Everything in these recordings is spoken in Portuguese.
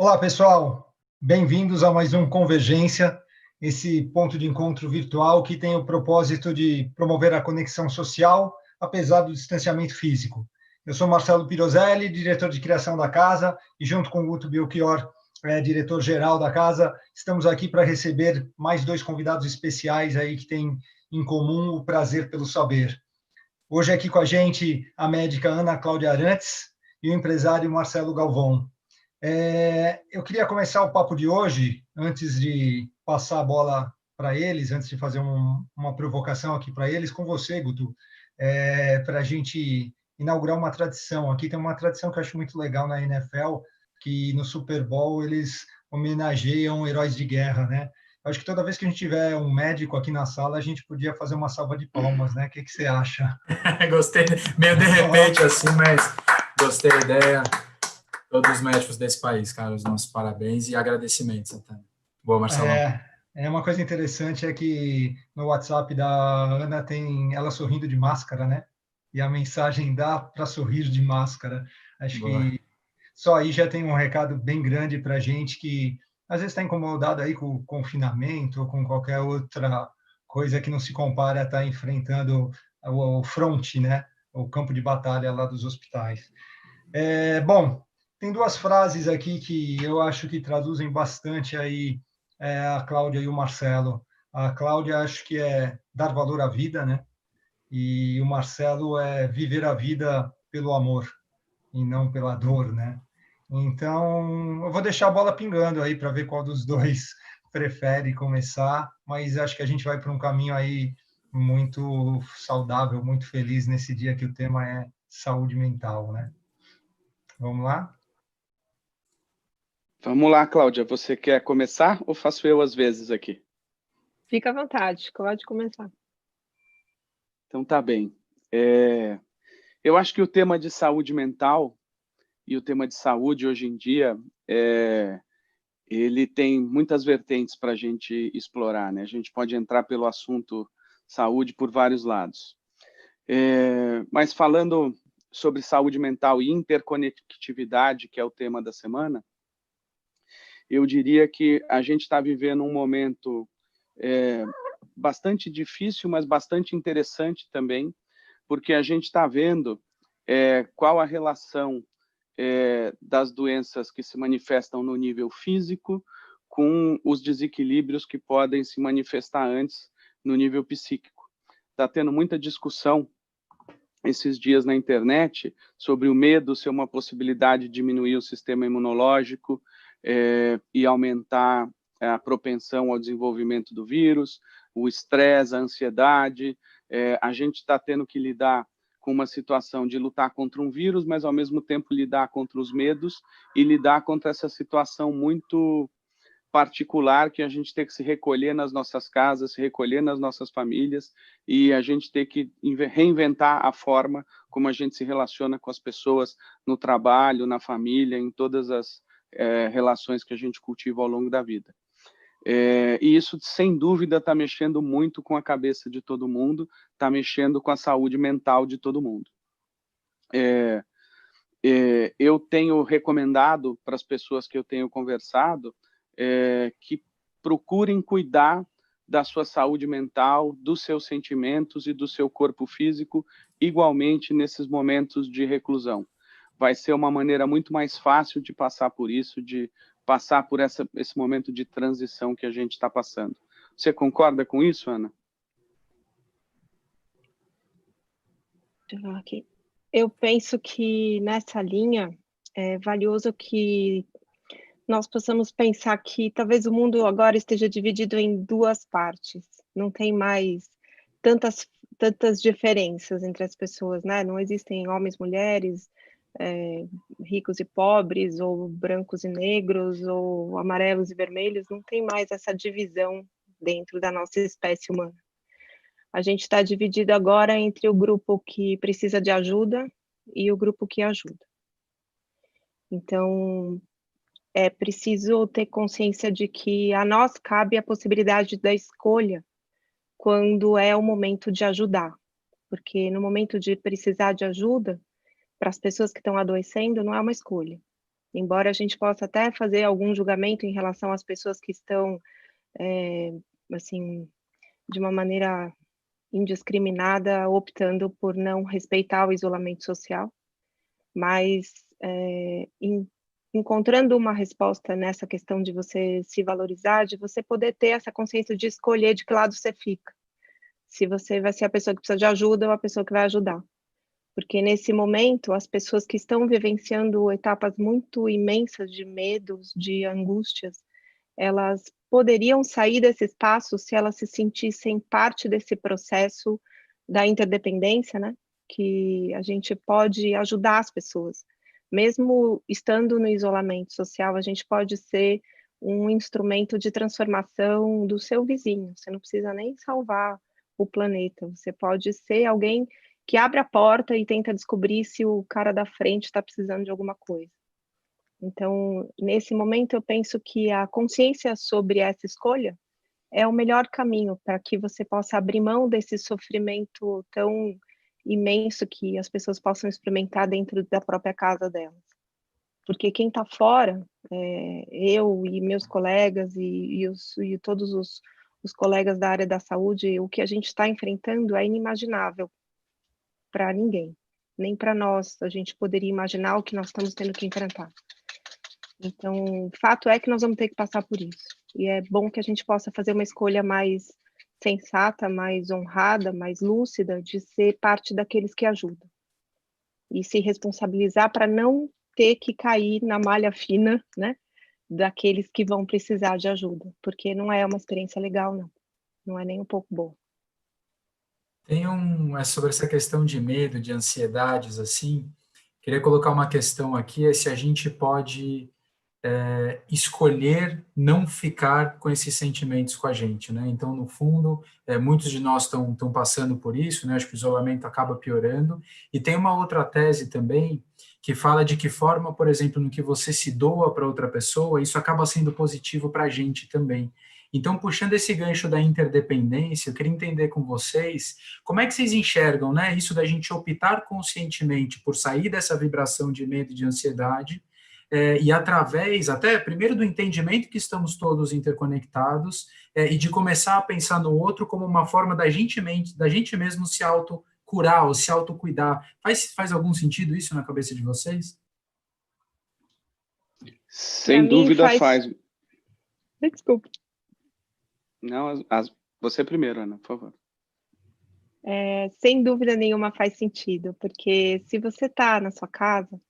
Olá, pessoal. Bem-vindos a mais um Convergência, esse ponto de encontro virtual que tem o propósito de promover a conexão social, apesar do distanciamento físico. Eu sou Marcelo Pirozelli, diretor de criação da casa, e junto com o Guto Belchior, diretor-geral da casa, estamos aqui para receber mais dois convidados especiais aí que têm em comum o prazer pelo saber. Hoje aqui com a gente a médica Ana Cláudia Arantes e o empresário Marcelo Galvão. Eu queria começar o papo de hoje, antes de passar a bola para eles, antes de fazer uma provocação aqui para eles, com você, Guto, para a gente inaugurar uma tradição. Aqui tem uma tradição que eu acho muito legal na NFL, que no Super Bowl eles homenageiam heróis de guerra, né? Eu acho que toda vez que a gente tiver um médico aqui na sala, a gente podia fazer uma salva de palmas, né? O que você acha? Gostei, meio de repente assim, mas gostei da ideia. Todos os médicos desse país, cara, os nossos parabéns e agradecimentos até. Boa, Marcelão. Uma coisa interessante é que no WhatsApp da Ana tem ela sorrindo de máscara, né? E a mensagem dá para sorrir de máscara. Acho Boa. que só aí já tem um recado bem grande para a gente que às vezes está incomodado aí com o confinamento ou com qualquer outra coisa que não se compara a estar enfrentando o front, né? O campo de batalha lá dos hospitais. Bom, tem duas frases aqui que eu acho que traduzem bastante aí a Cláudia e o Marcelo. A Cláudia acho que é dar valor à vida, né? E o Marcelo é viver a vida pelo amor e não pela dor, né? Então, eu vou deixar a bola pingando aí para ver qual dos dois prefere começar, mas acho que a gente vai para um caminho aí muito saudável, muito feliz nesse dia que o tema é saúde mental, né? Vamos lá? Vamos lá, Cláudia. Você quer começar ou faço eu às vezes aqui? Fica à vontade, pode começar. Então tá bem. Eu acho que o tema de saúde mental e o tema de saúde hoje em dia, ele tem muitas vertentes para a gente explorar, né? A gente pode entrar pelo assunto saúde por vários lados. Mas falando sobre saúde mental e interconectividade, que é o tema da semana, eu diria que a gente está vivendo um momento bastante difícil, mas bastante interessante também, porque a gente está vendo qual a relação das doenças que se manifestam no nível físico com os desequilíbrios que podem se manifestar antes no nível psíquico. Está tendo muita discussão esses dias na internet sobre o medo ser uma possibilidade de diminuir o sistema imunológico e aumentar a propensão ao desenvolvimento do vírus, o estresse, a ansiedade. A gente está tendo que lidar com uma situação de lutar contra um vírus, mas ao mesmo tempo lidar contra os medos e lidar contra essa situação muito particular que a gente tem que se recolher nas nossas casas, se recolher nas nossas famílias e a gente tem que reinventar a forma como a gente se relaciona com as pessoas no trabalho, na família, em todas as relações que a gente cultiva ao longo da vida. E isso, sem dúvida, está mexendo muito com a cabeça de todo mundo, está mexendo com a saúde mental de todo mundo. Eu tenho recomendado para as pessoas que eu tenho conversado que procurem cuidar da sua saúde mental, dos seus sentimentos e do seu corpo físico, igualmente nesses momentos de reclusão. Vai ser uma maneira muito mais fácil de passar por isso, de passar por esse momento de transição que a gente está passando. Você concorda com isso, Ana? Deixa eu ver aqui. Eu penso que nessa linha é valioso que nós possamos pensar que talvez o mundo agora esteja dividido em duas partes. Não tem mais tantas diferenças entre as pessoas, né? Não existem homens, mulheres, ricos e pobres, ou brancos e negros, ou amarelos e vermelhos. Não tem mais essa divisão dentro da nossa espécie humana. A gente está dividido agora entre o grupo que precisa de ajuda e o grupo que ajuda. Então, é preciso ter consciência de que a nós cabe a possibilidade da escolha quando é o momento de ajudar. Porque no momento de precisar de ajuda, para as pessoas que estão adoecendo, não é uma escolha. Embora a gente possa até fazer algum julgamento em relação às pessoas que estão, assim, de uma maneira indiscriminada, optando por não respeitar o isolamento social, mas encontrando uma resposta nessa questão de você se valorizar, de você poder ter essa consciência de escolher de que lado você fica. Se você vai ser a pessoa que precisa de ajuda ou a pessoa que vai ajudar. Porque nesse momento, as pessoas que estão vivenciando etapas muito imensas de medos, de angústias, elas poderiam sair desse espaço se elas se sentissem parte desse processo da interdependência, né? Que a gente pode ajudar as pessoas. Mesmo estando no isolamento social, a gente pode ser um instrumento de transformação do seu vizinho. Você não precisa nem salvar o planeta. Você pode ser alguém que abre a porta e tenta descobrir se o cara da frente está precisando de alguma coisa. Então, nesse momento, eu penso que a consciência sobre essa escolha é o melhor caminho para que você possa abrir mão desse sofrimento tão imenso que as pessoas possam experimentar dentro da própria casa delas. Porque quem está fora, eu e meus colegas e todos os colegas da área da saúde, o que a gente está enfrentando é inimaginável para ninguém, nem para nós a gente poderia imaginar o que nós estamos tendo que enfrentar. Então, o fato é que nós vamos ter que passar por isso. E é bom que a gente possa fazer uma escolha mais sensata, mais honrada, mais lúcida, de ser parte daqueles que ajudam. E se responsabilizar para não ter que cair na malha fina, né, daqueles que vão precisar de ajuda. Porque não é uma experiência legal, não. Não é nem um pouco boa. Sobre essa questão de medo, de ansiedades, assim, queria colocar uma questão aqui, é se a gente pode escolher não ficar com esses sentimentos com a gente, né? Então, no fundo, muitos de nós estão passando por isso, né? Acho que o isolamento acaba piorando. E tem uma outra tese também que fala de que forma, por exemplo, no que você se doa para outra pessoa, isso acaba sendo positivo para a gente também. Então, puxando esse gancho da interdependência, eu queria entender com vocês como é que vocês enxergam, né? Isso da gente optar conscientemente por sair dessa vibração de medo e de ansiedade, e através, até, primeiro, do entendimento que estamos todos interconectados, e de começar a pensar no outro como uma forma da gente mesmo se autocurar ou se autocuidar. Faz algum sentido isso na cabeça de vocês? Sem dúvida faz. Desculpa. Não, você primeiro, Ana, por favor. Sem dúvida nenhuma faz sentido, porque se você está na sua casa,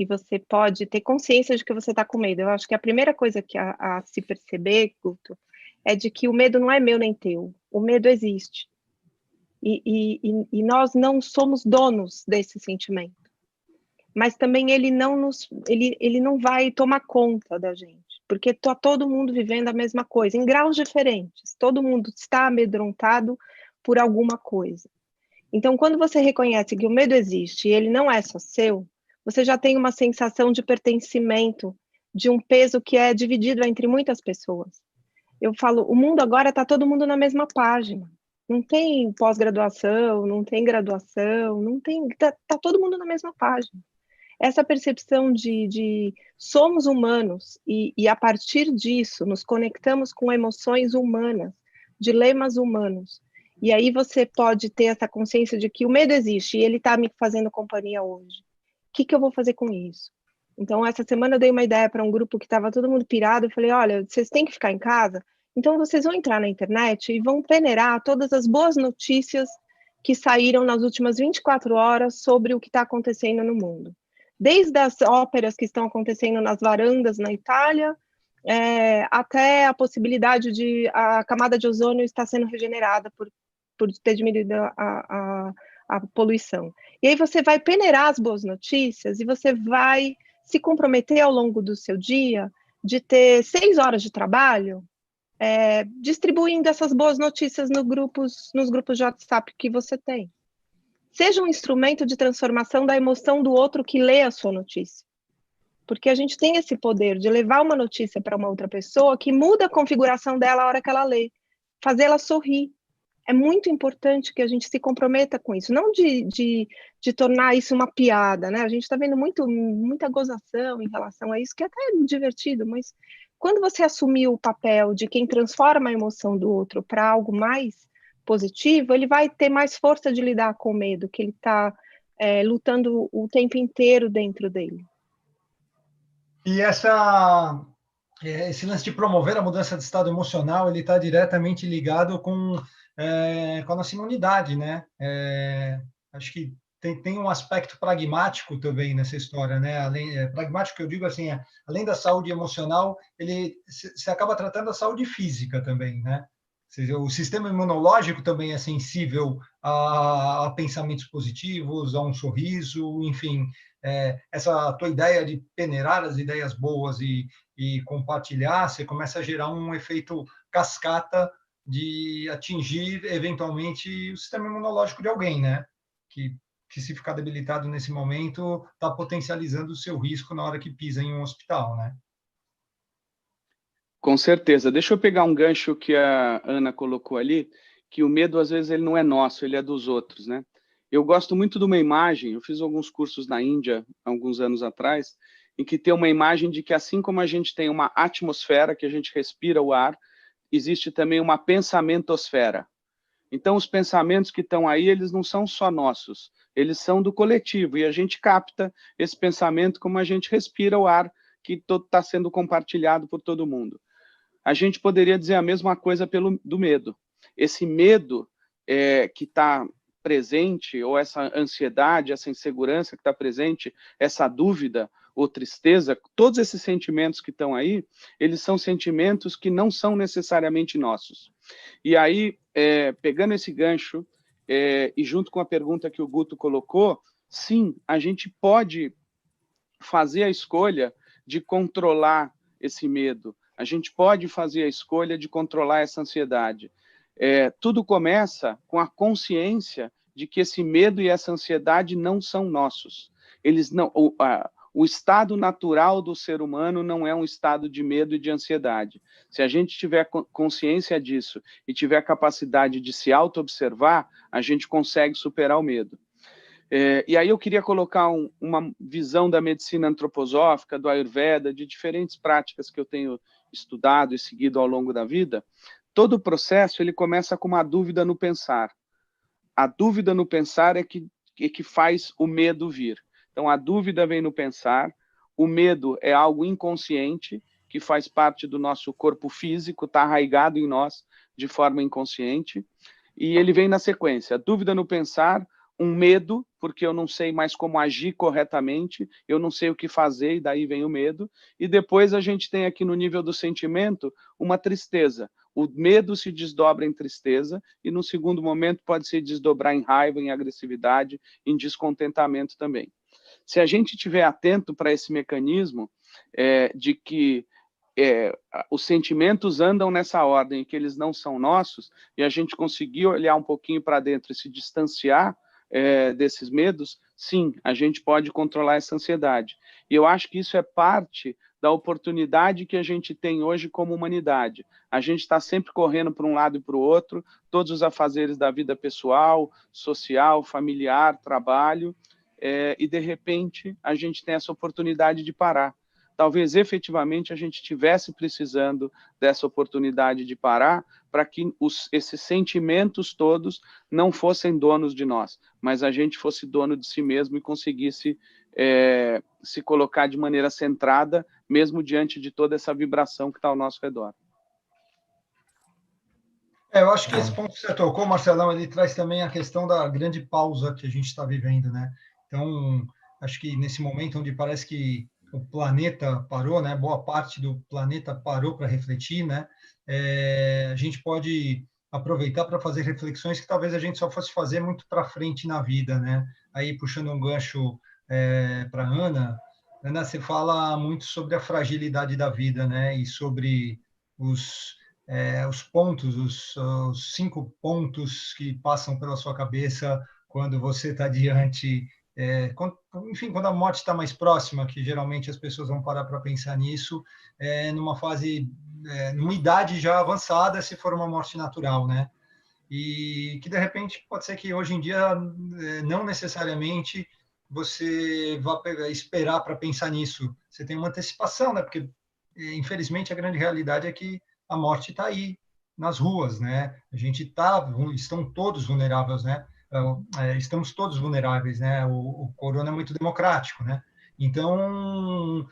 e você pode ter consciência de que você está com medo. Eu acho que a primeira coisa que a se perceber, Guto, é de que o medo não é meu nem teu. O medo existe. E nós não somos donos desse sentimento. Mas também ele não vai tomar conta da gente, porque está todo mundo vivendo a mesma coisa, em graus diferentes. Todo mundo está amedrontado por alguma coisa. Então, quando você reconhece que o medo existe e ele não é só seu, você já tem uma sensação de pertencimento, de um peso que é dividido entre muitas pessoas. Eu falo, o mundo agora está todo mundo na mesma página. Não tem pós-graduação, não tem graduação, não tem, tá todo mundo na mesma página. Essa percepção de somos humanos e a partir disso nos conectamos com emoções humanas, dilemas humanos. E aí você pode ter essa consciência de que o medo existe e ele está me fazendo companhia hoje. O que eu vou fazer com isso? Então, essa semana eu dei uma ideia para um grupo que estava todo mundo pirado. Eu falei, olha, vocês têm que ficar em casa, então vocês vão entrar na internet e vão peneirar todas as boas notícias que saíram nas últimas 24 horas sobre o que está acontecendo no mundo. Desde as óperas que estão acontecendo nas varandas na Itália, até a possibilidade de a camada de ozônio estar sendo regenerada por ter diminuído a poluição. E aí você vai peneirar as boas notícias e você vai se comprometer ao longo do seu dia de ter 6 horas de trabalho distribuindo essas boas notícias nos grupos de WhatsApp que você tem. Seja um instrumento de transformação da emoção do outro que lê a sua notícia. Porque a gente tem esse poder de levar uma notícia para uma outra pessoa que muda a configuração dela a hora que ela lê, fazer ela sorrir. é muito importante que a gente se comprometa com isso, não de tornar isso uma piada, né? A gente está vendo muita gozação em relação a isso, que é até divertido, mas quando você assumir o papel de quem transforma a emoção do outro para algo mais positivo, ele vai ter mais força de lidar com o medo, que ele está lutando o tempo inteiro dentro dele. E esse lance de promover a mudança de estado emocional, ele está diretamente ligado com a nossa imunidade, né? Acho que tem um aspecto pragmático também nessa história, né? Pragmático que eu digo assim, além da saúde emocional, se acaba tratando a saúde física também, né? Ou seja, o sistema imunológico também é sensível a pensamentos positivos, a um sorriso, enfim, essa tua ideia de peneirar as ideias boas e compartilhar, você começa a gerar um efeito cascata de atingir, eventualmente, o sistema imunológico de alguém, né? Que se ficar debilitado nesse momento, está potencializando o seu risco na hora que pisa em um hospital, né? Com certeza. Deixa eu pegar um gancho que a Ana colocou ali, que o medo, às vezes, ele não é nosso, ele é dos outros, né? Eu gosto muito de uma imagem, eu fiz alguns cursos na Índia, há alguns anos atrás, em que tem uma imagem de que, assim como a gente tem uma atmosfera, que a gente respira o ar, existe também uma pensamentosfera. Então, os pensamentos que estão aí, eles não são só nossos, eles são do coletivo, e a gente capta esse pensamento como a gente respira o ar que está sendo compartilhado por todo mundo. A gente poderia dizer a mesma coisa do medo. Esse medo que está presente, ou essa ansiedade, essa insegurança que está presente, essa dúvida ou tristeza, todos esses sentimentos que estão aí, eles são sentimentos que não são necessariamente nossos. E aí, pegando esse gancho, e junto com a pergunta que o Guto colocou, sim, a gente pode fazer a escolha de controlar esse medo. A gente pode fazer a escolha de controlar essa ansiedade. Tudo começa com a consciência de que esse medo e essa ansiedade não são nossos. Eles não, o estado natural do ser humano não é um estado de medo e de ansiedade. Se a gente tiver consciência disso e tiver a capacidade de se auto-observar, a gente consegue superar o medo. E aí eu queria colocar uma visão da medicina antroposófica, do Ayurveda, de diferentes práticas que eu tenho estudado e seguido ao longo da vida. Todo o processo ele começa com uma dúvida no pensar. A dúvida no pensar é que faz o medo vir. Então, a dúvida vem no pensar, o medo é algo inconsciente, que faz parte do nosso corpo físico, está arraigado em nós de forma inconsciente, e ele vem na sequência. A dúvida no pensar, um medo, porque eu não sei mais como agir corretamente, eu não sei o que fazer, e daí vem o medo. E depois a gente tem aqui no nível do sentimento uma tristeza. O medo se desdobra em tristeza, e no segundo momento pode se desdobrar em raiva, em agressividade, em descontentamento também. Se a gente estiver atento para esse mecanismo de que os sentimentos andam nessa ordem, que eles não são nossos, e a gente conseguir olhar um pouquinho para dentro e se distanciar desses medos, sim, a gente pode controlar essa ansiedade. E eu acho que isso é parte da oportunidade que a gente tem hoje como humanidade. A gente está sempre correndo para um lado e para o outro, todos os afazeres da vida pessoal, social, familiar, trabalho, e de repente a gente tem essa oportunidade de parar. Talvez efetivamente a gente estivesse precisando dessa oportunidade de parar para que esses sentimentos todos não fossem donos de nós, mas a gente fosse dono de si mesmo e conseguisse se colocar de maneira centrada, mesmo diante de toda essa vibração que está ao nosso redor. Eu acho que esse ponto que você tocou, Marcelão, ele traz também a questão da grande pausa que a gente está vivendo, né? Então, acho que nesse momento onde parece que o planeta parou, né? Boa parte do planeta parou para refletir, né? A gente pode aproveitar para fazer reflexões que talvez a gente só fosse fazer muito para frente na vida, né? Aí, puxando um gancho para Ana, você fala muito sobre a fragilidade da vida, né? E sobre os pontos, os 5 pontos que passam pela sua cabeça quando você está diante, quando a morte está mais próxima, que geralmente as pessoas vão parar para pensar nisso, numa fase, numa idade já avançada, se for uma morte natural, né? e que, de repente, pode ser que hoje em dia não necessariamente você vá esperar para pensar nisso. Você tem uma antecipação, né? Porque, infelizmente, a grande realidade é que a morte está aí, nas ruas, né? A gente estão todos vulneráveis, né? Estamos todos vulneráveis, né? O corona é muito democrático, né? Então,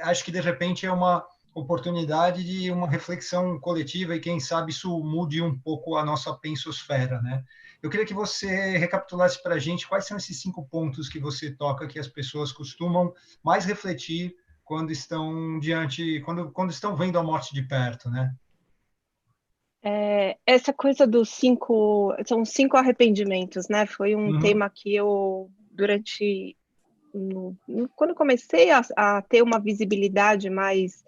acho que, de repente, é uma oportunidade de uma reflexão coletiva e, quem sabe, isso mude um pouco a nossa pensosfera, né? Eu queria que você recapitulasse para a gente quais são esses 5 pontos que você toca que as pessoas costumam mais refletir quando estão quando estão vendo a morte de perto, né? Essa coisa dos 5, são 5 arrependimentos, né? Foi um tema que eu, quando comecei a ter uma visibilidade mais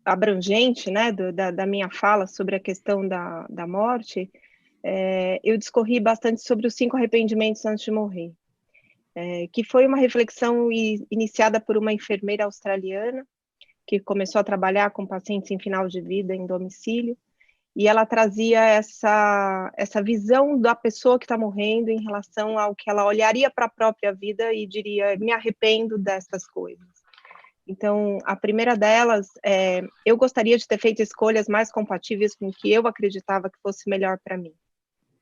abrangente, né, da minha fala sobre a questão da morte, eu discorri bastante sobre os 5 arrependimentos antes de morrer, que foi uma reflexão iniciada por uma enfermeira australiana, que começou a trabalhar com pacientes em final de vida em domicílio, e ela trazia essa visão da pessoa que está morrendo em relação ao que ela olharia para a própria vida e diria, me arrependo dessas coisas. Então, a primeira delas eu gostaria de ter feito escolhas mais compatíveis com o que eu acreditava que fosse melhor para mim,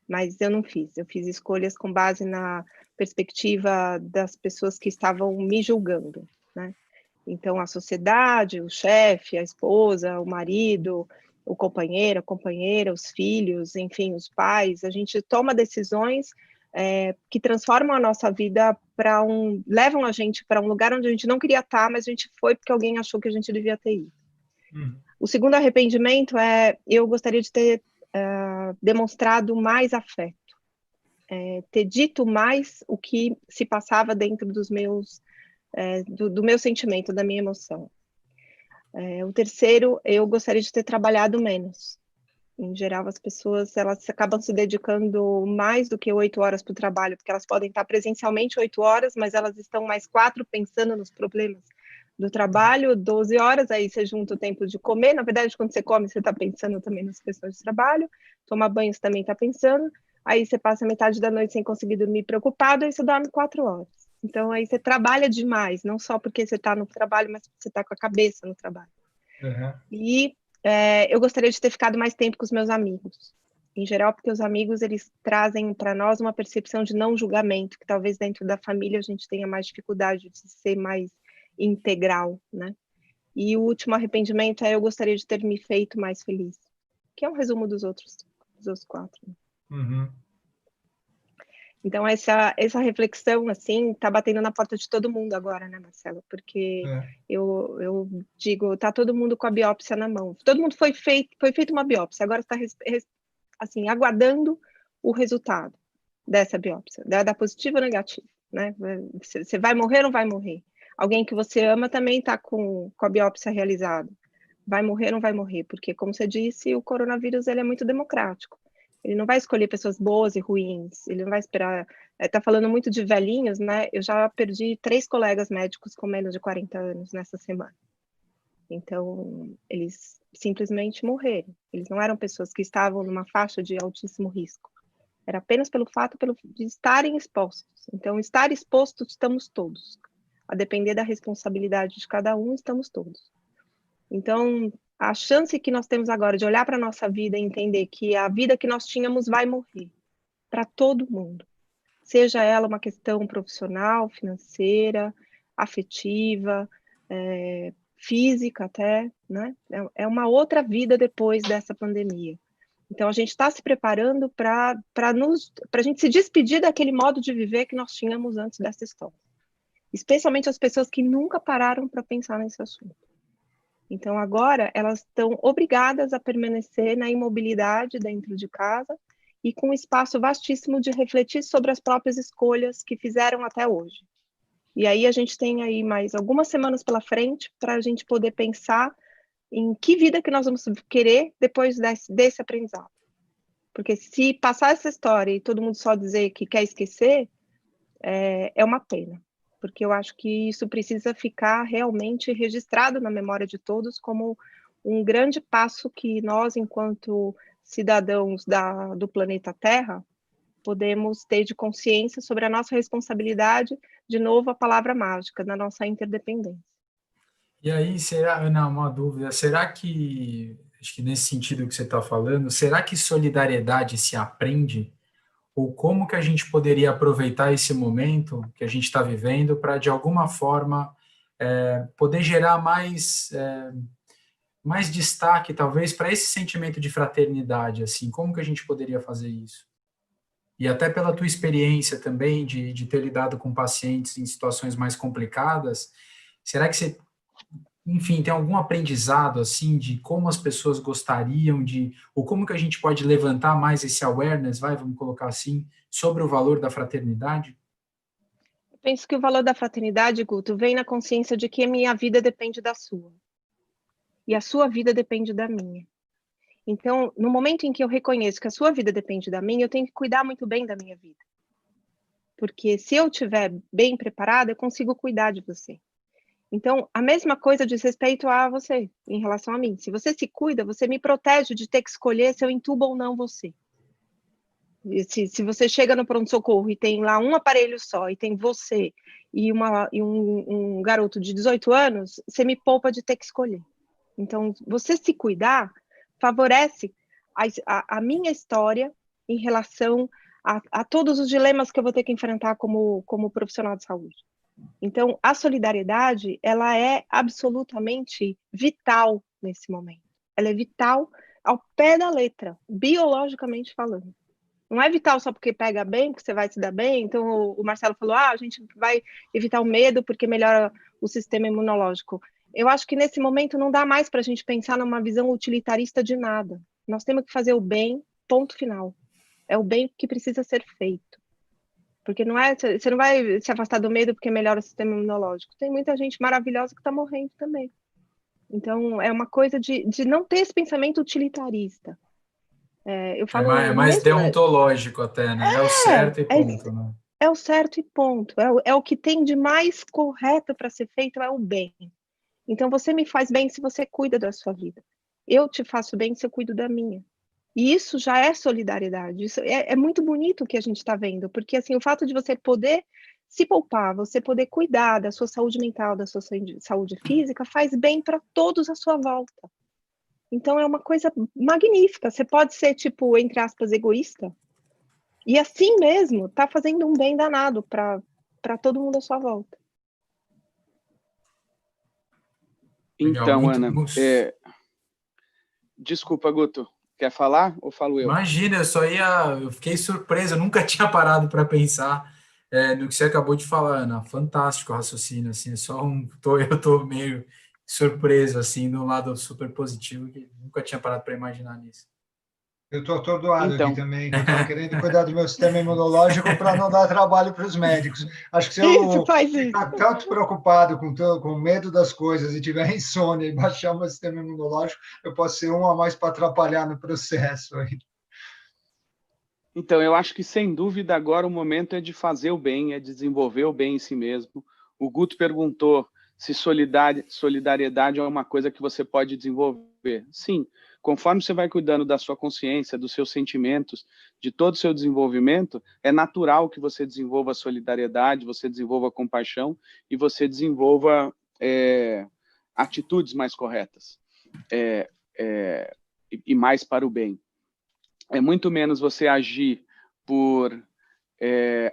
mas eu não fiz. Eu fiz escolhas com base na perspectiva das pessoas que estavam me julgando, né? Então, a sociedade, o chefe, a esposa, o marido, o companheiro, a companheira, os filhos, enfim, os pais, a gente toma decisões que transformam a nossa vida levam a gente para um lugar onde a gente não queria estar, mas a gente foi porque alguém achou que a gente devia ter ido. O segundo arrependimento eu gostaria de ter demonstrado mais afeto, ter dito mais o que se passava dentro dos meus do meu sentimento, da minha emoção. O terceiro, eu gostaria de ter trabalhado menos. Em geral, as pessoas elas acabam se dedicando mais do que 8 horas para o trabalho, porque elas podem estar presencialmente 8 horas, mas elas estão mais 4 pensando nos problemas do trabalho, 12 horas, aí você junta o tempo de comer. Na verdade, quando você come, você está pensando também nas questões de trabalho, tomar banho, você também está pensando, aí você passa metade da noite sem conseguir dormir preocupado, aí você dorme 4 horas. Então, aí você trabalha demais, não só porque você está no trabalho, mas porque você está com a cabeça no trabalho. E eu gostaria de ter ficado mais tempo com os meus amigos, em geral, porque os amigos, eles trazem para nós uma percepção de não julgamento, que talvez dentro da família a gente tenha mais dificuldade de ser mais integral, né? E o último arrependimento eu gostaria de ter me feito mais feliz, que é um resumo dos outros 4. Né? Então, essa reflexão, assim, está batendo na porta de todo mundo agora, né, Marcelo? Porque eu digo, está todo mundo com a biópsia na mão. Todo mundo foi feita uma biópsia, agora está, assim, aguardando o resultado dessa biópsia, da positiva ou negativa, né? Você vai morrer ou não vai morrer? Alguém que você ama também está com a biópsia realizada. Vai morrer ou não vai morrer? Porque, como você disse, o coronavírus ele é muito democrático. Ele não vai escolher pessoas boas e ruins, ele não vai esperar. Está falando muito de velhinhos, né? Eu já perdi 3 colegas médicos com menos de 40 anos nessa semana. Então, eles simplesmente morreram. Eles não eram pessoas que estavam numa faixa de altíssimo risco. Era apenas pelo fato de estarem expostos. Então, estar exposto, estamos todos. A depender da responsabilidade de cada um, estamos todos. Então, a chance que nós temos agora de olhar para a nossa vida e entender que a vida que nós tínhamos vai morrer para todo mundo, seja ela uma questão profissional, financeira, afetiva, física até, né? É uma outra vida depois dessa pandemia. Então, a gente está se preparando para a gente se despedir daquele modo de viver que nós tínhamos antes dessa história. Especialmente as pessoas que nunca pararam para pensar nesse assunto. Então, agora, elas estão obrigadas a permanecer na imobilidade dentro de casa e com um espaço vastíssimo de refletir sobre as próprias escolhas que fizeram até hoje. E aí a gente tem aí mais algumas semanas pela frente para a gente poder pensar em que vida que nós vamos querer depois desse aprendizado. Porque se passar essa história e todo mundo só dizer que quer esquecer, é uma pena. Porque eu acho que isso precisa ficar realmente registrado na memória de todos como um grande passo que nós, enquanto cidadãos do planeta Terra, podemos ter de consciência sobre a nossa responsabilidade, de novo, a palavra mágica, da nossa interdependência. E aí, Ana, uma dúvida, será que, acho que nesse sentido que você está falando, será que solidariedade se aprende? Ou como que a gente poderia aproveitar esse momento que a gente está vivendo para, de alguma forma, poder gerar mais destaque, talvez, para esse sentimento de fraternidade, assim, como que a gente poderia fazer isso? E até pela tua experiência também de ter lidado com pacientes em situações mais complicadas, será que você, enfim, tem algum aprendizado, assim, de como as pessoas gostariam ou como que a gente pode levantar mais esse awareness, vamos colocar assim, sobre o valor da fraternidade? Eu penso que o valor da fraternidade, Guto, vem na consciência de que a minha vida depende da sua. E a sua vida depende da minha. Então, no momento em que eu reconheço que a sua vida depende da minha, eu tenho que cuidar muito bem da minha vida. Porque se eu estiver bem preparada, eu consigo cuidar de você. Então, a mesma coisa diz respeito a você, em relação a mim. Se você se cuida, você me protege de ter que escolher se eu entubo ou não você. Se você chega no pronto-socorro e tem lá um aparelho só, e tem você e um garoto de 18 anos, você me poupa de ter que escolher. Então, você se cuidar favorece a minha história em relação a todos os dilemas que eu vou ter que enfrentar como profissional de saúde. Então, a solidariedade, ela é absolutamente vital nesse momento. Ela é vital ao pé da letra, biologicamente falando. Não é vital só porque pega bem, porque você vai se dar bem. Então, o Marcelo falou, a gente vai evitar o medo porque melhora o sistema imunológico. Eu acho que nesse momento não dá mais para a gente pensar numa visão utilitarista de nada. Nós temos que fazer o bem, ponto final. É o bem que precisa ser feito. Porque você não vai se afastar do medo porque melhora o sistema imunológico. Tem muita gente maravilhosa que está morrendo também. Então, é uma coisa de não ter esse pensamento utilitarista. Eu falo É mais deontológico até, né? É o certo e ponto, né? É o certo e ponto. É o que tem de mais correto para ser feito, é o bem. Então, você me faz bem se você cuida da sua vida. Eu te faço bem se eu cuido da minha. E isso já é solidariedade. Isso é muito bonito o que a gente está vendo, porque assim, o fato de você poder se poupar, você poder cuidar da sua saúde mental, da sua saúde física, faz bem para todos à sua volta. Então, é uma coisa magnífica. Você pode ser, tipo, entre aspas, egoísta, e assim mesmo, tá fazendo um bem danado para todo mundo à sua volta. Então, Ana, desculpa, Guto, quer falar ou falo eu? Imagina, eu fiquei surpreso, eu nunca tinha parado para pensar no que você acabou de falar, Ana. Fantástico o raciocínio, assim, eu estou meio surpreso, assim, de um lado super positivo, que nunca tinha parado para imaginar nisso. Eu estou atordoado aqui também, que eu estou querendo cuidar do meu sistema imunológico para não dar trabalho para os médicos. Acho que se eu ficar tanto preocupado com medo das coisas e tiver insônia e baixar o meu sistema imunológico, eu posso ser um a mais para atrapalhar no processo. Então, eu acho que, sem dúvida, agora o momento é de fazer o bem, é de desenvolver o bem em si mesmo. O Guto perguntou se solidariedade é uma coisa que você pode desenvolver. Sim, conforme você vai cuidando da sua consciência, dos seus sentimentos, de todo o seu desenvolvimento, é natural que você desenvolva a solidariedade, você desenvolva a compaixão e você desenvolva atitudes mais corretas e mais para o bem. É muito menos você agir por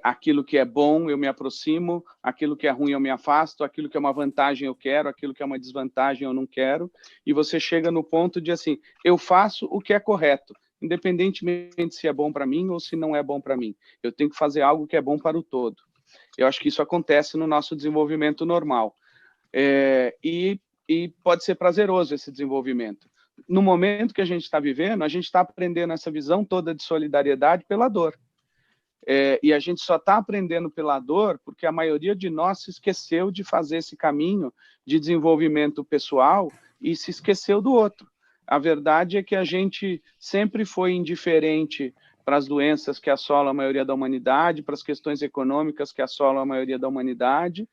aquilo que é bom, eu me aproximo, aquilo que é ruim, eu me afasto, aquilo que é uma vantagem, eu quero, aquilo que é uma desvantagem, eu não quero, e você chega no ponto de, assim, eu faço o que é correto, independentemente se é bom para mim ou se não é bom para mim. Eu tenho que fazer algo que é bom para o todo. Eu acho que isso acontece no nosso desenvolvimento normal. E pode ser prazeroso esse desenvolvimento. No momento que a gente está vivendo, a gente está aprendendo essa visão toda de solidariedade pela dor. E a gente só está aprendendo pela dor porque a maioria de nós se esqueceu de fazer esse caminho de desenvolvimento pessoal e se esqueceu do outro. A verdade é que a gente sempre foi indiferente para as doenças que assolam a maioria da humanidade, para as questões econômicas que assolam a maioria da humanidade,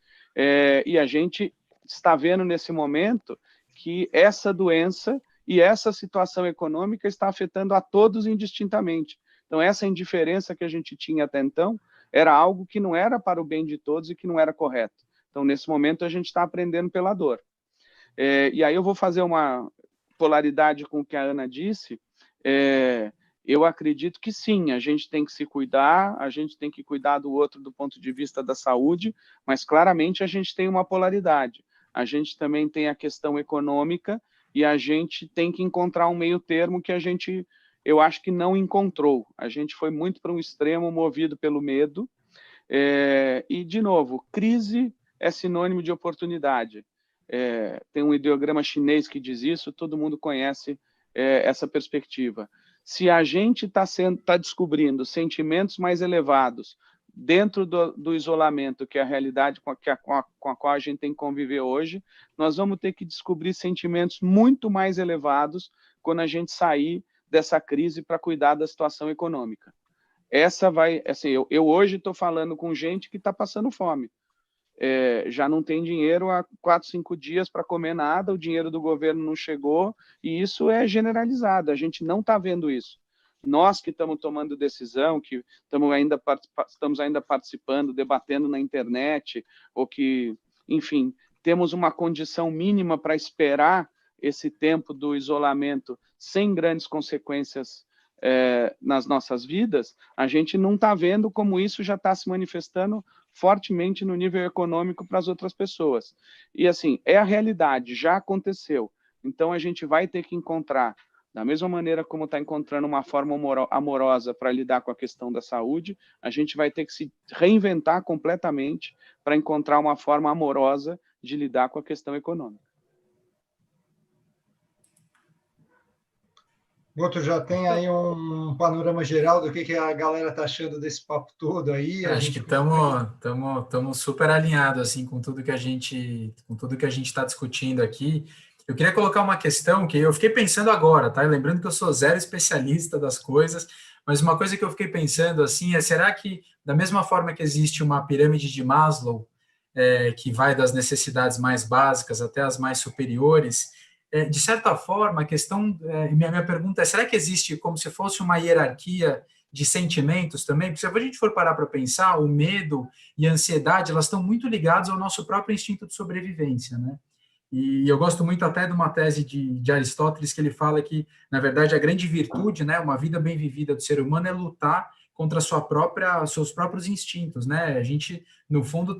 e a gente está vendo nesse momento que essa doença e essa situação econômica está afetando a todos indistintamente. Então, essa indiferença que a gente tinha até então era algo que não era para o bem de todos e que não era correto. Então, nesse momento, a gente está aprendendo pela dor. E aí eu vou fazer uma polaridade com o que a Ana disse. Eu acredito que sim, a gente tem que se cuidar, a gente tem que cuidar do outro do ponto de vista da saúde, mas claramente a gente tem uma polaridade. A gente também tem a questão econômica e a gente tem que encontrar um meio termo que eu acho que não encontrou. A gente foi muito para um extremo movido pelo medo. E, de novo, crise é sinônimo de oportunidade. Tem um ideograma chinês que diz isso, todo mundo conhece essa perspectiva. Se a gente está descobrindo sentimentos mais elevados dentro do isolamento, que é a realidade com a qual a gente tem que conviver hoje, nós vamos ter que descobrir sentimentos muito mais elevados quando a gente sair dessa crise para cuidar da situação econômica. Eu hoje estou falando com gente que está passando fome. Já não tem dinheiro há 4, 5 dias para comer nada, o dinheiro do governo não chegou, e isso é generalizado, a gente não está vendo isso. Nós que estamos tomando decisão, que estamos ainda participando, debatendo na internet, ou que, enfim, temos uma condição mínima para esperar esse tempo do isolamento sem grandes consequências nas nossas vidas, a gente não está vendo como isso já está se manifestando fortemente no nível econômico para as outras pessoas. E, assim, é a realidade, já aconteceu. Então, a gente vai ter que encontrar, da mesma maneira como está encontrando uma forma amorosa para lidar com a questão da saúde, a gente vai ter que se reinventar completamente para encontrar uma forma amorosa de lidar com a questão econômica. Boto, já tem aí um panorama geral do que a galera está achando desse papo todo aí. Acho que estamos super alinhados assim com tudo que a gente está discutindo aqui. Eu queria colocar uma questão que eu fiquei pensando agora, tá? Lembrando que eu sou zero especialista das coisas, mas uma coisa que eu fiquei pensando assim será que da mesma forma que existe uma pirâmide de Maslow, que vai das necessidades mais básicas até as mais superiores, de certa forma, a questão, minha pergunta é, será que existe como se fosse uma hierarquia de sentimentos também? Porque se a gente for parar para pensar, o medo e a ansiedade, elas estão muito ligadas ao nosso próprio instinto de sobrevivência, né? E eu gosto muito até de uma tese de Aristóteles que ele fala que, na verdade, a grande virtude, né, uma vida bem vivida do ser humano é lutar contra seus próprios instintos, né? A gente, no fundo,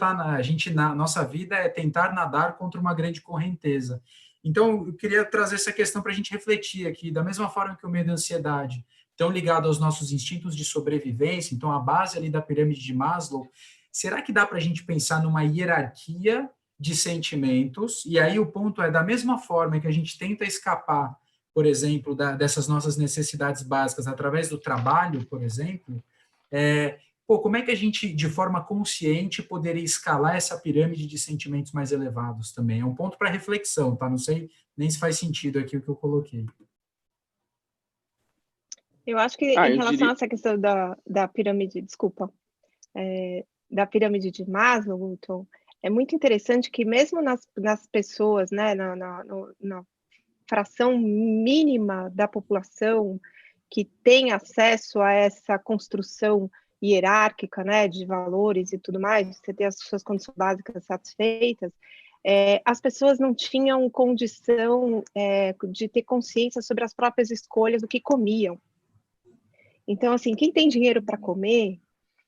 nossa vida é tentar nadar contra uma grande correnteza. Então, eu queria trazer essa questão para a gente refletir aqui, da mesma forma que o medo e a ansiedade estão ligados aos nossos instintos de sobrevivência, então a base ali da pirâmide de Maslow, será que dá para a gente pensar numa hierarquia de sentimentos? E aí o ponto é, da mesma forma que a gente tenta escapar, por exemplo, dessas nossas necessidades básicas através do trabalho, por exemplo, como é que a gente, de forma consciente, poderia escalar essa pirâmide de sentimentos mais elevados também? É um ponto para reflexão, tá? Não sei nem se faz sentido aqui o que eu coloquei. Eu acho que em relação a essa questão da pirâmide, da pirâmide de Maslow, Wilton, é muito interessante que mesmo nas pessoas, né, na fração mínima da população que tem acesso a essa construção hierárquica, né, de valores e tudo mais, você ter as suas condições básicas satisfeitas, as pessoas não tinham condição de ter consciência sobre as próprias escolhas do que comiam. Então, assim, quem tem dinheiro para comer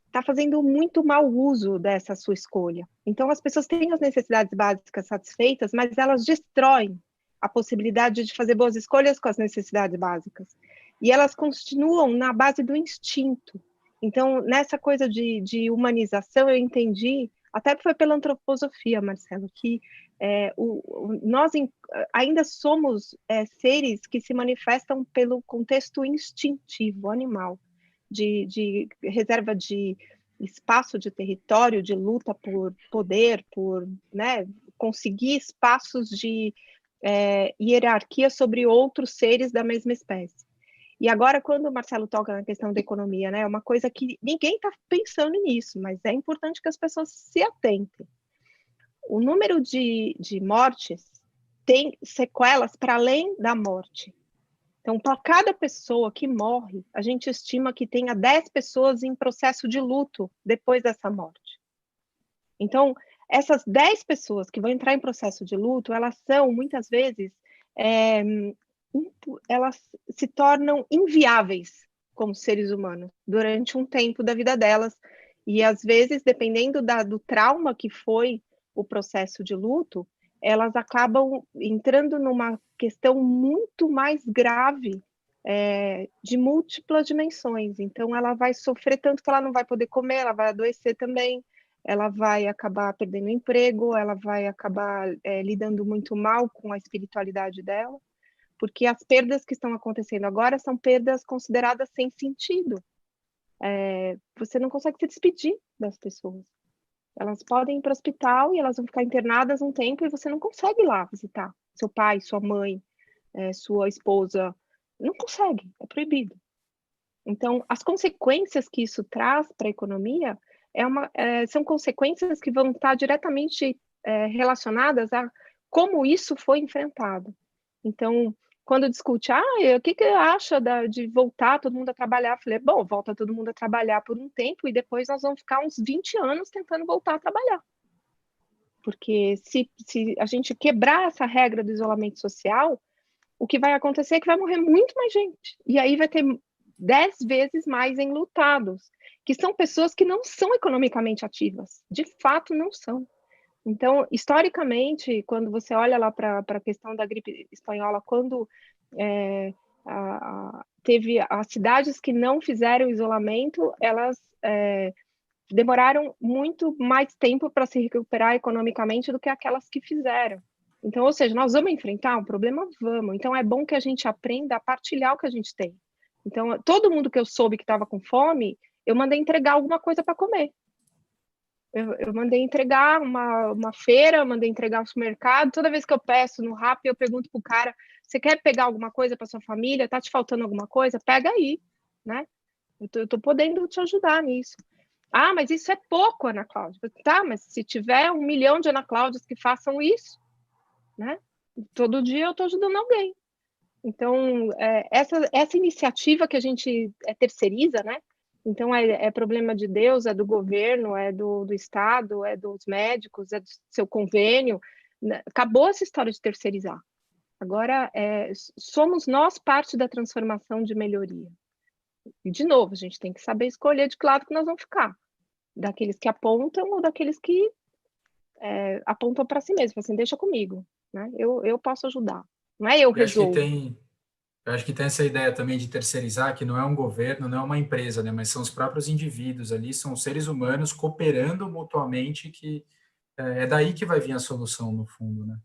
está fazendo muito mau uso dessa sua escolha. Então, as pessoas têm as necessidades básicas satisfeitas, mas elas destroem a possibilidade de fazer boas escolhas com as necessidades básicas. E elas continuam na base do instinto. Então, nessa coisa de humanização, eu entendi, até foi pela antroposofia, Marcelo, que nós ainda somos seres que se manifestam pelo contexto instintivo, animal, de reserva de espaço, de território, de luta por poder, por, né, conseguir espaços de hierarquia sobre outros seres da mesma espécie. E agora, quando o Marcelo toca na questão da economia, né, é uma coisa que ninguém está pensando nisso, mas é importante que as pessoas se atentem. O número de mortes tem sequelas para além da morte. Então, para cada pessoa que morre, a gente estima que tenha 10 pessoas em processo de luto depois dessa morte. Então, essas 10 pessoas que vão entrar em processo de luto, elas são, muitas vezes, elas se tornam inviáveis como seres humanos durante um tempo da vida delas. E, às vezes, dependendo do trauma que foi o processo de luto, elas acabam entrando numa questão muito mais grave, de múltiplas dimensões. Então, ela vai sofrer tanto que ela não vai poder comer, ela vai adoecer também, ela vai acabar perdendo o emprego, ela vai acabar lidando muito mal com a espiritualidade dela, porque as perdas que estão acontecendo agora são perdas consideradas sem sentido. Você não consegue se despedir das pessoas. Elas podem ir para o hospital e elas vão ficar internadas um tempo e você não consegue ir lá visitar seu pai, sua mãe, sua esposa. Não consegue, é proibido. Então, as consequências que isso traz para a economia são consequências que vão estar diretamente relacionadas a como isso foi enfrentado. Então, quando discute, o que acha de voltar todo mundo a trabalhar? Eu falei, bom, volta todo mundo a trabalhar por um tempo e depois nós vamos ficar uns 20 anos tentando voltar a trabalhar. Porque se a gente quebrar essa regra do isolamento social, o que vai acontecer é que vai morrer muito mais gente. E aí vai ter 10 vezes mais enlutados, que são pessoas que não são economicamente ativas. De fato, não são. Então, historicamente, quando você olha lá para a questão da gripe espanhola, quando teve as cidades que não fizeram isolamento, elas demoraram muito mais tempo para se recuperar economicamente do que aquelas que fizeram. Então, ou seja, nós vamos enfrentar um problema? Vamos. Então, é bom que a gente aprenda a partilhar o que a gente tem. Então, todo mundo que eu soube que estava com fome, eu mandei entregar alguma coisa para comer. Eu mandei entregar uma feira, mandei entregar um supermercado. Toda vez que eu peço no Rappi, eu pergunto pro cara, você quer pegar alguma coisa para sua família? Tá te faltando alguma coisa? Pega aí, né? Eu tô podendo te ajudar nisso. Mas isso é pouco, Ana Cláudia. Tá, mas se tiver 1 milhão de Ana Cláudias que façam isso, né? Todo dia eu tô ajudando alguém. Então, essa iniciativa que a gente terceiriza, né? Então, é problema de Deus, é do governo, é do Estado, é dos médicos, é do seu convênio. Acabou essa história de terceirizar. Agora, somos nós parte da transformação de melhoria. E, de novo, a gente tem que saber escolher de que lado que nós vamos ficar. Daqueles que apontam ou daqueles que apontam para si mesmos. Assim, deixa comigo, né? Eu posso ajudar. Não é eu resolvo. Eu acho que tem essa ideia também de terceirizar, que não é um governo, não é uma empresa, né, mas são os próprios indivíduos ali, são seres humanos cooperando mutuamente, que é daí que vai vir a solução, no fundo, né?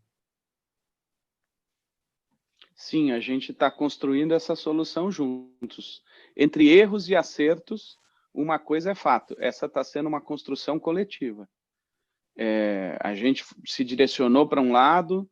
Sim, a gente está construindo essa solução juntos. Entre erros e acertos, uma coisa é fato, essa está sendo uma construção coletiva. A gente se direcionou para um lado,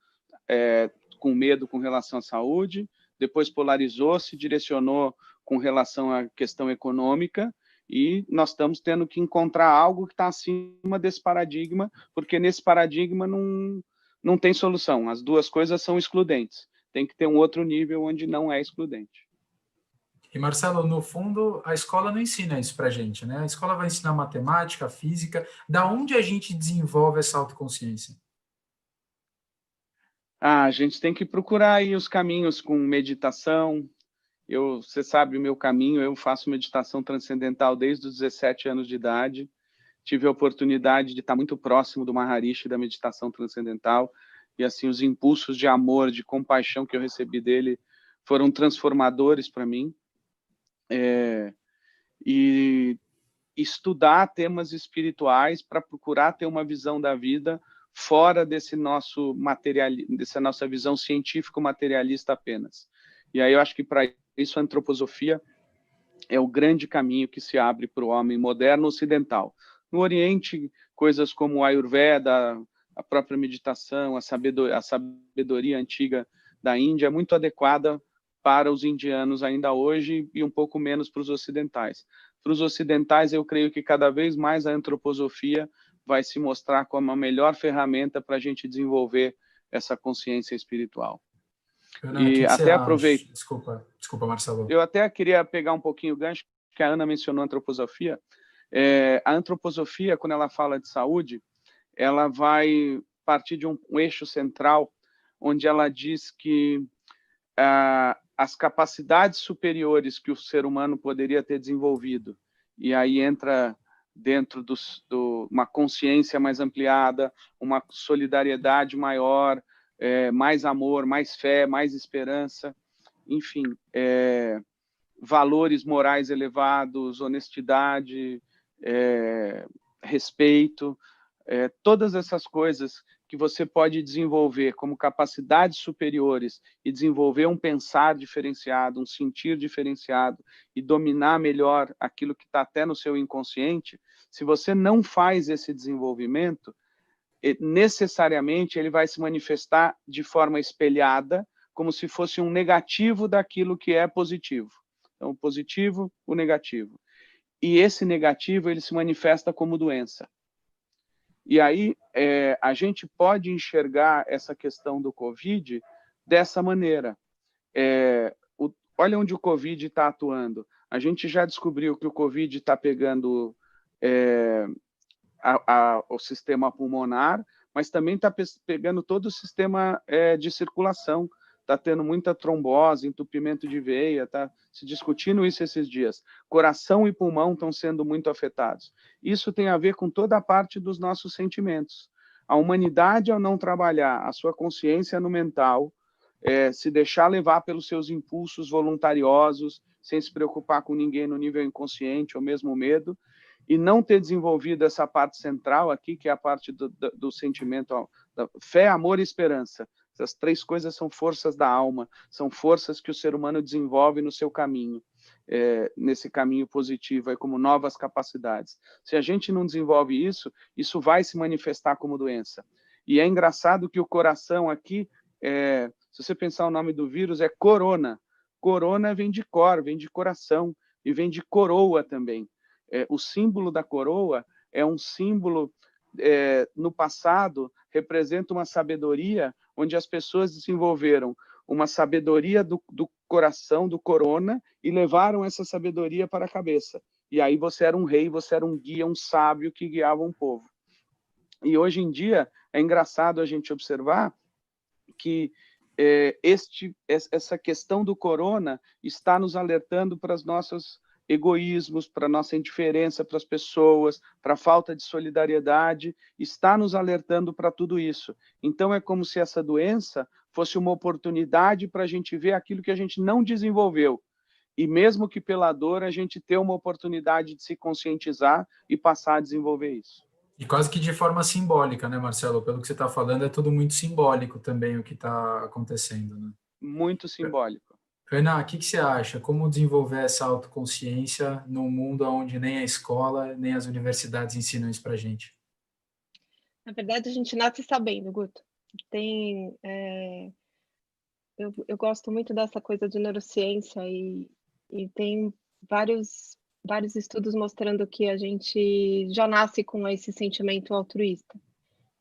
com medo com relação à saúde, depois polarizou, se direcionou com relação à questão econômica, e nós estamos tendo que encontrar algo que está acima desse paradigma, porque nesse paradigma não tem solução, as duas coisas são excludentes, tem que ter um outro nível onde não é excludente. E, Marcelo, no fundo, a escola não ensina isso para a gente, né? A escola vai ensinar matemática, física, da onde a gente desenvolve essa autoconsciência? A gente tem que procurar aí os caminhos com meditação. Você sabe o meu caminho, eu faço meditação transcendental desde os 17 anos de idade. Tive a oportunidade de estar muito próximo do Maharishi, da meditação transcendental, e assim, os impulsos de amor, de compaixão que eu recebi dele foram transformadores para mim. E estudar temas espirituais para procurar ter uma visão da vida fora dessa nossa visão científico-materialista apenas. E aí eu acho que para isso a antroposofia é o grande caminho que se abre para o homem moderno ocidental. No Oriente, coisas como o Ayurveda, a própria meditação, a sabedoria antiga da Índia é muito adequada para os indianos ainda hoje e um pouco menos para os ocidentais. Para os ocidentais, eu creio que cada vez mais a antroposofia vai se mostrar como a melhor ferramenta para a gente desenvolver essa consciência espiritual. Ana, E até aproveito. Desculpa, Marcelo. Eu até queria pegar um pouquinho o gancho, que a Ana mencionou a antroposofia. A antroposofia, quando ela fala de saúde, ela vai partir de um eixo central, onde ela diz que as capacidades superiores que o ser humano poderia ter desenvolvido, e aí entra dentro de uma consciência mais ampliada, uma solidariedade maior, mais amor, mais fé, mais esperança, enfim, valores morais elevados, honestidade, respeito, todas essas coisas que você pode desenvolver como capacidades superiores e desenvolver um pensar diferenciado, um sentir diferenciado e dominar melhor aquilo que está até no seu inconsciente, se você não faz esse desenvolvimento, necessariamente ele vai se manifestar de forma espelhada, como se fosse um negativo daquilo que é positivo. Então, o positivo, o negativo. E esse negativo, ele se manifesta como doença. E aí, a gente pode enxergar essa questão do Covid dessa maneira. Olha onde o Covid está atuando. A gente já descobriu que o Covid está pegando o sistema pulmonar, mas também está pegando todo o sistema de circulação. Está tendo muita trombose, entupimento de veia, está se discutindo isso esses dias. Coração e pulmão estão sendo muito afetados. Isso tem a ver com toda a parte dos nossos sentimentos. A humanidade, ao não trabalhar a sua consciência no mental, se deixar levar pelos seus impulsos voluntariosos, sem se preocupar com ninguém no nível inconsciente ou mesmo medo, e não ter desenvolvido essa parte central aqui, que é a parte do sentimento, da fé, amor e esperança. Essas três coisas são forças da alma, são forças que o ser humano desenvolve no seu caminho, nesse caminho positivo, como novas capacidades. Se a gente não desenvolve isso, isso vai se manifestar como doença. E é engraçado que o coração aqui, se você pensar o nome do vírus, é corona. Corona vem de cor, vem de coração, e vem de coroa também. O símbolo da coroa é um símbolo, no passado, representa uma sabedoria, onde as pessoas desenvolveram uma sabedoria do coração, do corona, e levaram essa sabedoria para a cabeça. E aí você era um rei, você era um guia, um sábio que guiava um povo. E hoje em dia, é engraçado a gente observar que essa questão do corona está nos alertando para os nossos egoísmos, para a nossa indiferença para as pessoas, para a falta de solidariedade, está nos alertando para tudo isso. Então, é como se essa doença fosse uma oportunidade para a gente ver aquilo que a gente não desenvolveu. E mesmo que pela dor, a gente ter uma oportunidade de se conscientizar e passar a desenvolver isso. E quase que de forma simbólica, né, Marcelo? Pelo que você está falando, é tudo muito simbólico também o que está acontecendo, né? Muito simbólico. Ana, o que você acha? Como desenvolver essa autoconsciência num mundo onde nem a escola, nem as universidades ensinam isso para a gente? Na verdade, a gente nasce sabendo, Guto. Eu gosto muito dessa coisa de neurociência e tem vários estudos mostrando que a gente já nasce com esse sentimento altruísta.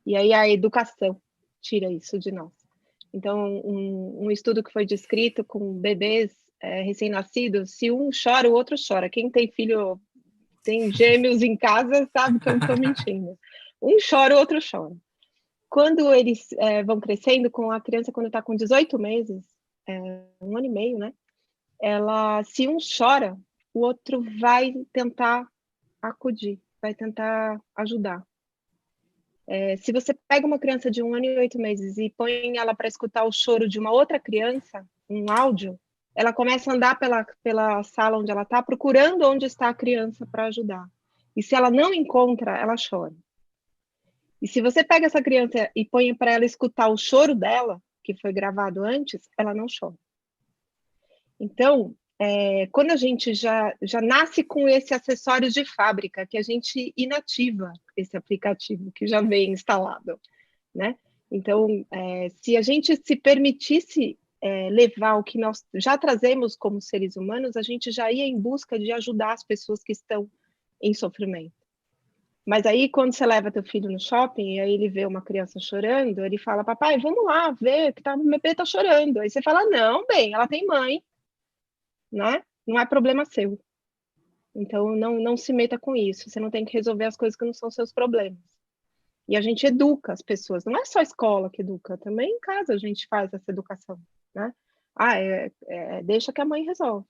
E aí a educação tira isso de nós. Então, um estudo que foi descrito com bebês recém-nascidos, se um chora, o outro chora. Quem tem filho, tem gêmeos em casa, sabe que eu não estou mentindo. Um chora, o outro chora. Quando eles vão crescendo, com a criança, quando está com 18 meses, 1 ano e meio, né? Se um chora, o outro vai tentar acudir, vai tentar ajudar. Se você pega uma criança de 1 ano e 8 meses e põe ela para escutar o choro de uma outra criança, um áudio, ela começa a andar pela sala onde ela está, procurando onde está a criança para ajudar. E se ela não encontra, ela chora. E se você pega essa criança e põe para ela escutar o choro dela, que foi gravado antes, ela não chora. Então, quando a gente já nasce com esse acessório de fábrica, que a gente inativa esse aplicativo que já vem instalado, né? Então, se a gente se permitisse levar o que nós já trazemos como seres humanos, a gente já ia em busca de ajudar as pessoas que estão em sofrimento. Mas aí, quando você leva teu filho no shopping, e aí ele vê uma criança chorando, ele fala, papai, vamos lá ver que o bebê tá chorando. Aí você fala, não, bem, ela tem mãe, né? Não é problema seu. Então, não se meta com isso. Você não tem que resolver as coisas que não são seus problemas. E a gente educa as pessoas. Não é só a escola que educa, também em casa a gente faz essa educação, né? Deixa que a mãe resolve.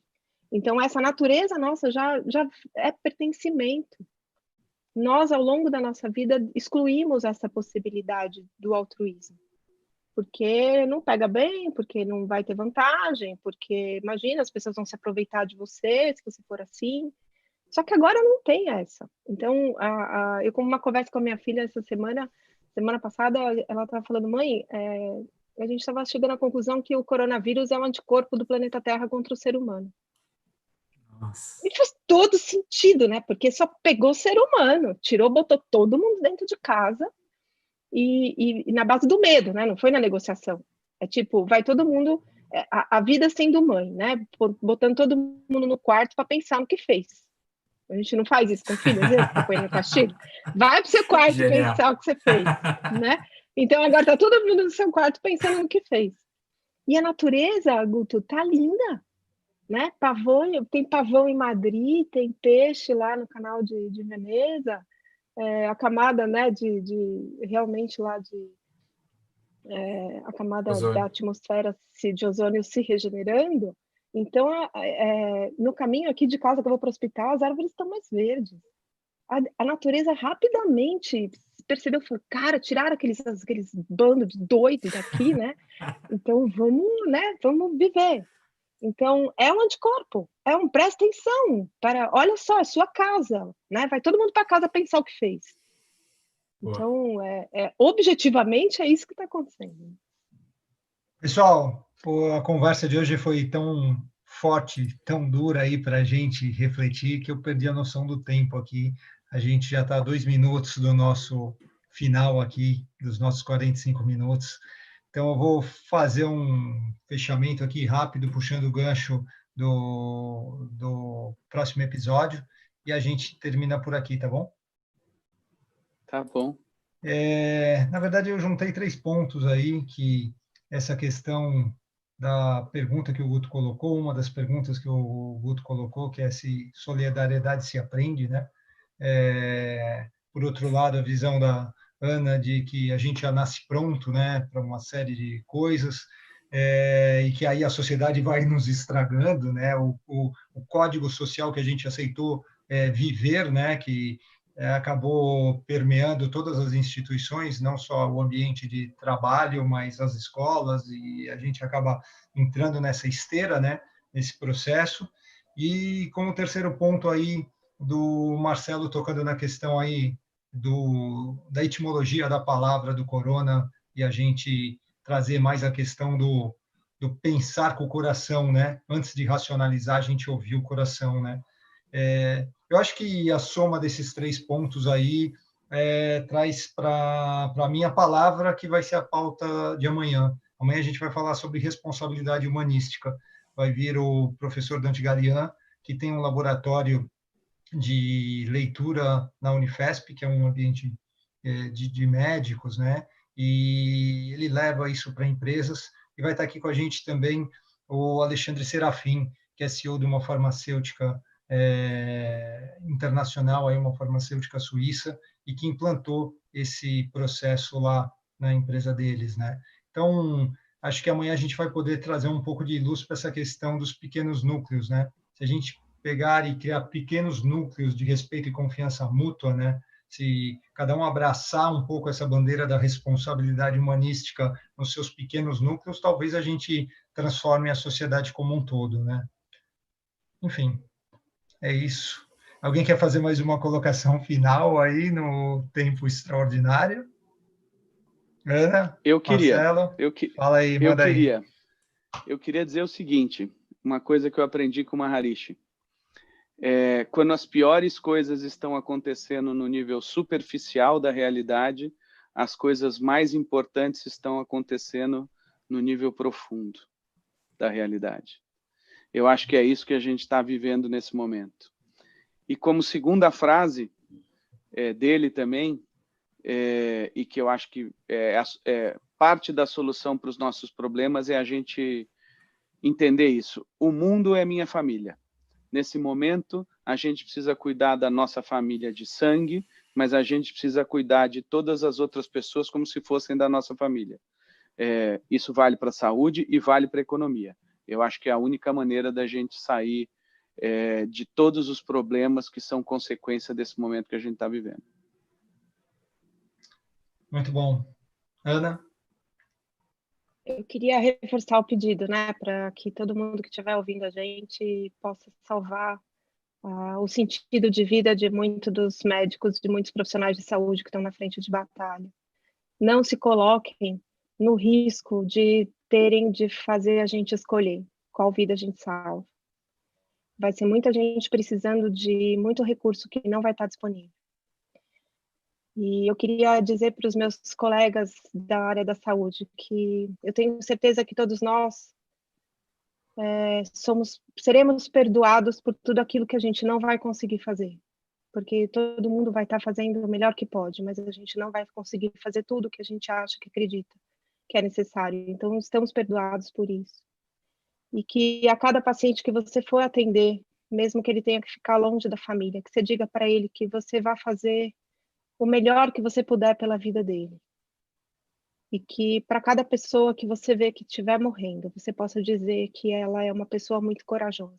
Então, essa natureza nossa já é pertencimento. Nós, ao longo da nossa vida, excluímos essa possibilidade do altruísmo. Porque não pega bem, porque não vai ter vantagem, porque, imagina, as pessoas vão se aproveitar de você, se você for assim. Só que agora não tem essa. Então, eu, como uma conversa com a minha filha essa semana passada, ela estava falando, mãe, a gente estava chegando à conclusão que o coronavírus é um anticorpo do planeta Terra contra o ser humano. Nossa. E faz todo sentido, né? Porque só pegou o ser humano, botou todo mundo dentro de casa e na base do medo, né? Não foi na negociação. É tipo, vai todo mundo, a vida sendo mãe, né? Botando todo mundo no quarto para pensar no que fez. A gente não faz isso com filho, às vezes, põe no castigo. Vai pro seu quarto Genial. pensar o que você fez, né? Então agora tá todo mundo no seu quarto pensando no que fez. E a natureza, Guto, tá linda, né? Tem pavão em Madrid, tem peixe lá no canal de Veneza, a camada, né, realmente lá a camada Ozônio. da atmosfera de ozônio se regenerando. Então, no caminho aqui de casa que eu vou para o hospital, as árvores estão mais verdes. A natureza rapidamente percebeu, falou, cara, tiraram aqueles bandos de doidos daqui, né? Então, vamos viver. Então, é um anticorpo, presta atenção, olha só, é sua casa, né? Vai todo mundo para casa pensar o que fez. Então, objetivamente, é isso que está acontecendo. Pessoal, a conversa de hoje foi tão forte, tão dura aí para a gente refletir, que eu perdi a noção do tempo aqui. A gente já está a 2 minutos do nosso final aqui, dos nossos 45 minutos. Então, eu vou fazer um fechamento aqui rápido, puxando o gancho do próximo episódio, e a gente termina por aqui, tá bom? Tá bom. Na verdade, eu juntei 3 pontos aí, que essa questão da pergunta que o Guto colocou, uma das perguntas que o Guto colocou, que é se solidariedade se aprende, né? Por outro lado, a visão da Ana de que a gente já nasce pronto, né, para uma série de coisas, e que aí a sociedade vai nos estragando, né? O código social que a gente aceitou viver, né, que acabou permeando todas as instituições, não só o ambiente de trabalho, mas as escolas, e a gente acaba entrando nessa esteira, né, nesse processo. E como terceiro ponto aí do Marcelo tocando na questão aí da etimologia da palavra do corona, e a gente trazer mais a questão do pensar com o coração, né? Antes de racionalizar, a gente ouvir o coração, né? Eu acho que a soma desses 3 pontos aí traz para a minha palavra, que vai ser a pauta de amanhã. Amanhã a gente vai falar sobre responsabilidade humanística. Vai vir o professor Dante Galian, que tem um laboratório de leitura na Unifesp, que é um ambiente de médicos, né? E ele leva isso para empresas. E vai estar aqui com a gente também o Alexandre Serafim, que é CEO de uma farmacêutica internacional, aí uma farmacêutica suíça, e que implantou esse processo lá na empresa deles, né? Então, acho que amanhã a gente vai poder trazer um pouco de luz para essa questão dos pequenos núcleos, né? Se a gente pegar e criar pequenos núcleos de respeito e confiança mútua, né? Se cada um abraçar um pouco essa bandeira da responsabilidade humanística nos seus pequenos núcleos, talvez a gente transforme a sociedade como um todo, né? Enfim, é isso. Alguém quer fazer mais uma colocação final aí no tempo extraordinário? Ana? Eu queria. Marcelo? Fala aí, manda aí. Eu queria dizer o seguinte, uma coisa que eu aprendi com o Maharishi. Quando as piores coisas estão acontecendo no nível superficial da realidade, as coisas mais importantes estão acontecendo no nível profundo da realidade. Eu acho que é isso que a gente está vivendo nesse momento. E como segunda frase, dele também, e que eu acho que parte da solução para os nossos problemas é a gente entender isso. O mundo é minha família. Nesse momento, a gente precisa cuidar da nossa família de sangue, mas a gente precisa cuidar de todas as outras pessoas como se fossem da nossa família. Isso vale para a saúde e vale para a economia. Eu acho que é a única maneira da gente sair de todos os problemas que são consequência desse momento que a gente está vivendo. Muito bom. Ana? Eu queria reforçar o pedido, né, para que todo mundo que estiver ouvindo a gente possa salvar o sentido de vida de muitos dos médicos, de muitos profissionais de saúde que estão na frente de batalha. Não se coloquem no risco de terem de fazer a gente escolher qual vida a gente salva. Vai ser muita gente precisando de muito recurso que não vai estar disponível. E eu queria dizer para os meus colegas da área da saúde que eu tenho certeza que todos nós seremos perdoados por tudo aquilo que a gente não vai conseguir fazer. Porque todo mundo vai estar fazendo o melhor que pode, mas a gente não vai conseguir fazer tudo o que a gente acha que acredita que é necessário. Então, estamos perdoados por isso. E que a cada paciente que você for atender, mesmo que ele tenha que ficar longe da família, que você diga para ele que você vai fazer o melhor que você puder pela vida dele. E que para cada pessoa que você vê que estiver morrendo, você possa dizer que ela é uma pessoa muito corajosa.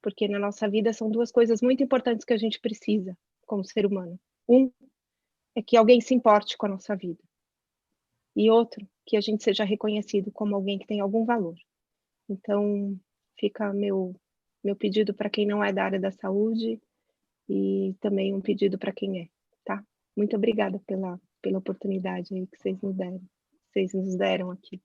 Porque na nossa vida são duas coisas muito importantes que a gente precisa como ser humano. Um é que alguém se importe com a nossa vida. E outro, que a gente seja reconhecido como alguém que tem algum valor. Então, fica meu pedido para quem não é da área da saúde e também um pedido para quem é, tá? Muito obrigada pela oportunidade aí que vocês nos deram aqui.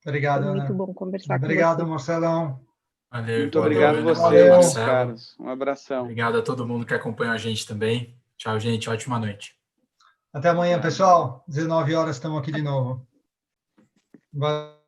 Obrigado, Foi muito Ana. bom conversar com Obrigado, vocês. Marcelão. Valeu, Muito obrigado a vocês, valeu. meus caros. Um abração. Obrigado a todo mundo que acompanha a gente também. Tchau, gente. Ótima noite. Até amanhã, pessoal. 19 horas estamos aqui de novo. Valeu.